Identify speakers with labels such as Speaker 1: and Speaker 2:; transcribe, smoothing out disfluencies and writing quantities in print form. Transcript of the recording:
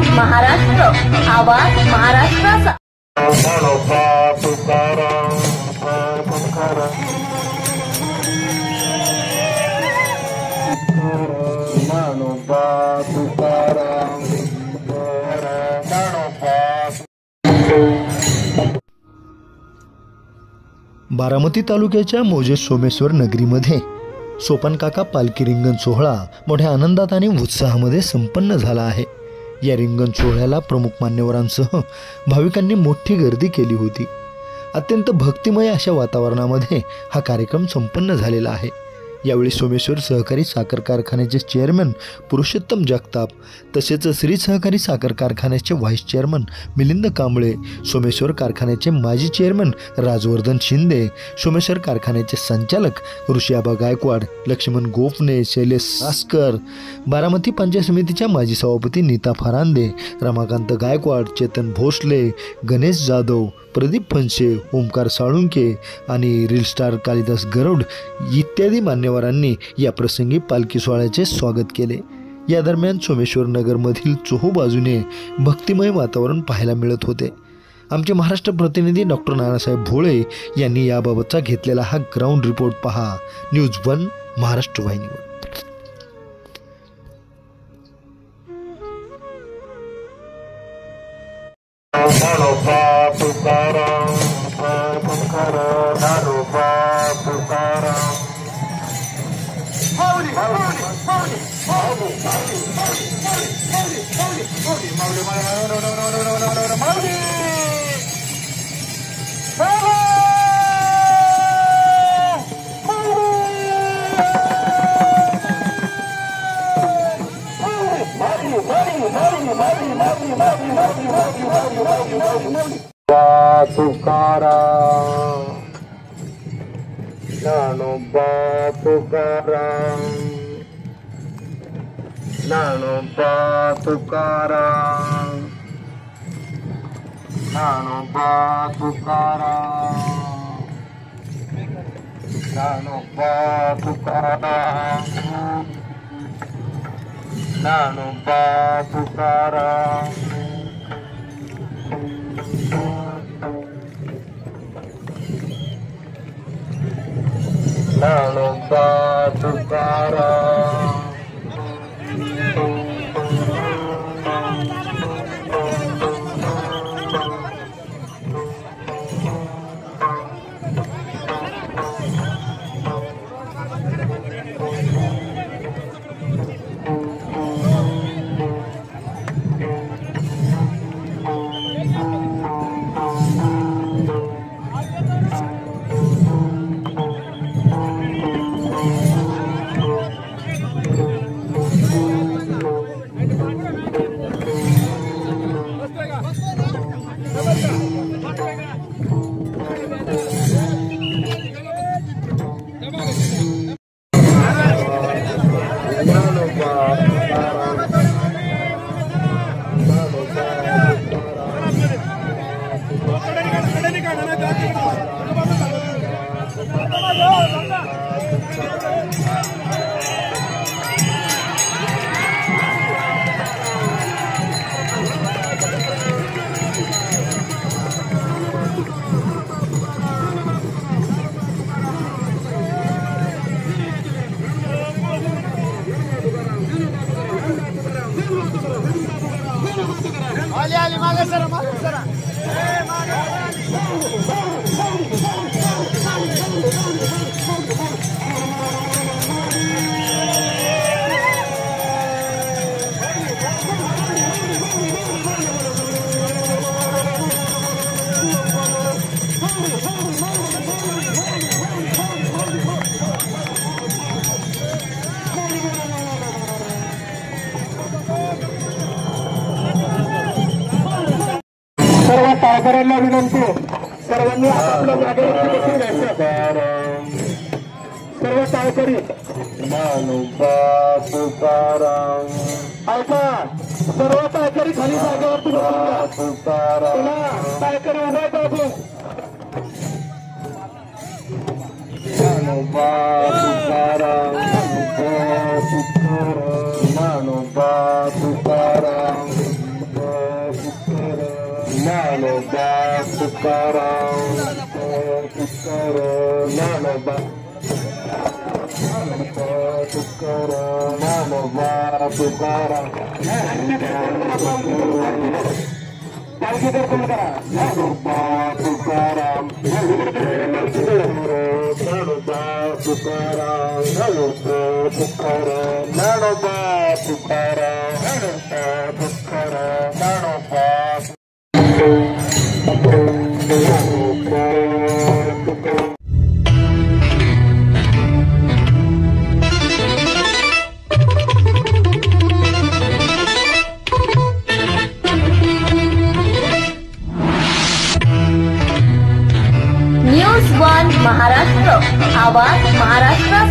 Speaker 1: महाराष्ट्र, आवाज महाराष्ट्राचा।
Speaker 2: बारामती तालुक्याच्या मोजे सोमेश्वर नगरीमध्ये सोपान काका पालखी रिंगण सोहळा मोठ्या आनंदात आणि उत्साहामध्ये संपन्न झाला आहे। या रिंगण सोहळ्याला प्रमुख मान्यवरांसह भाविकांनी मोठी गर्दी केली होती। अत्यंत भक्तिमय अशा वातावरणामध्ये हा कार्यक्रम संपन्न झालेला आहे। यावेळी सोमेश्वर सहकारी साखर कारखान्याचे चेअरमन पुरुषोत्तम जगताप, तसेच श्री सहकारी साखर कारखान्याचे व्हाईस चेअरमन मिलिंद कांबळे, सोमेश्वर कारखान्याचे माजी चेअरमन राजवर्धन शिंदे, सोमेश्वर कारखान्याचे संचालक ऋषिआबा गायकवाड, लक्ष्मण गोफणे, शैलेश सास्कर, बारामती पंचायत समितीच्या माजी सभापती नीता फरांदे, रमाकांत गायकवाड, चेतन भोसले, गणेश जाधव, प्रदीप फणसे, ओमकार साळुंके आणि रील स्टार कालिदास गरुड इत्यादी मान्यवरांनी या प्रसंगी पालखी सोहळ्याचे स्वागत केले। या दरम्यान सोमेश्वर नगरमधील चोहोबाजूने भक्तिमय वातावरण पाहायला मिळत होते। आमचे महाराष्ट्र प्रतिनिधी डॉक्टर नानासाहेब भोळे यांनी याबाबतचा घेतलेला हा ग्राउंड रिपोर्ट पहा न्यूज 1 महाराष्ट्र वाहिनीवर।
Speaker 3: टाळकऱ्यांना विनंती, सर्वांनी आपापल्या जागेवरती बसून घ्यायचं। सर्व टाळकरी ऐका, सर्व टाळकरी खाली जागेवरती बसून घ्या। टाळकरी उभा टाकून तुकाराम ज्ञानोबा तुकाराम तुकाराम ज्ञानोबा ज्ञानोबा तुकाराम पालखी दर्शन करा ज्ञानोबा तुकाराम ज्ञानोबा तुकाराम ज्ञानोबा तुकाराम ज्ञानोबा तुकाराम ज्ञानोबा तुकाराम ज्ञानोबा
Speaker 1: न्यूज 1 महाराष्ट्र, आवाज महाराष्ट्राचा.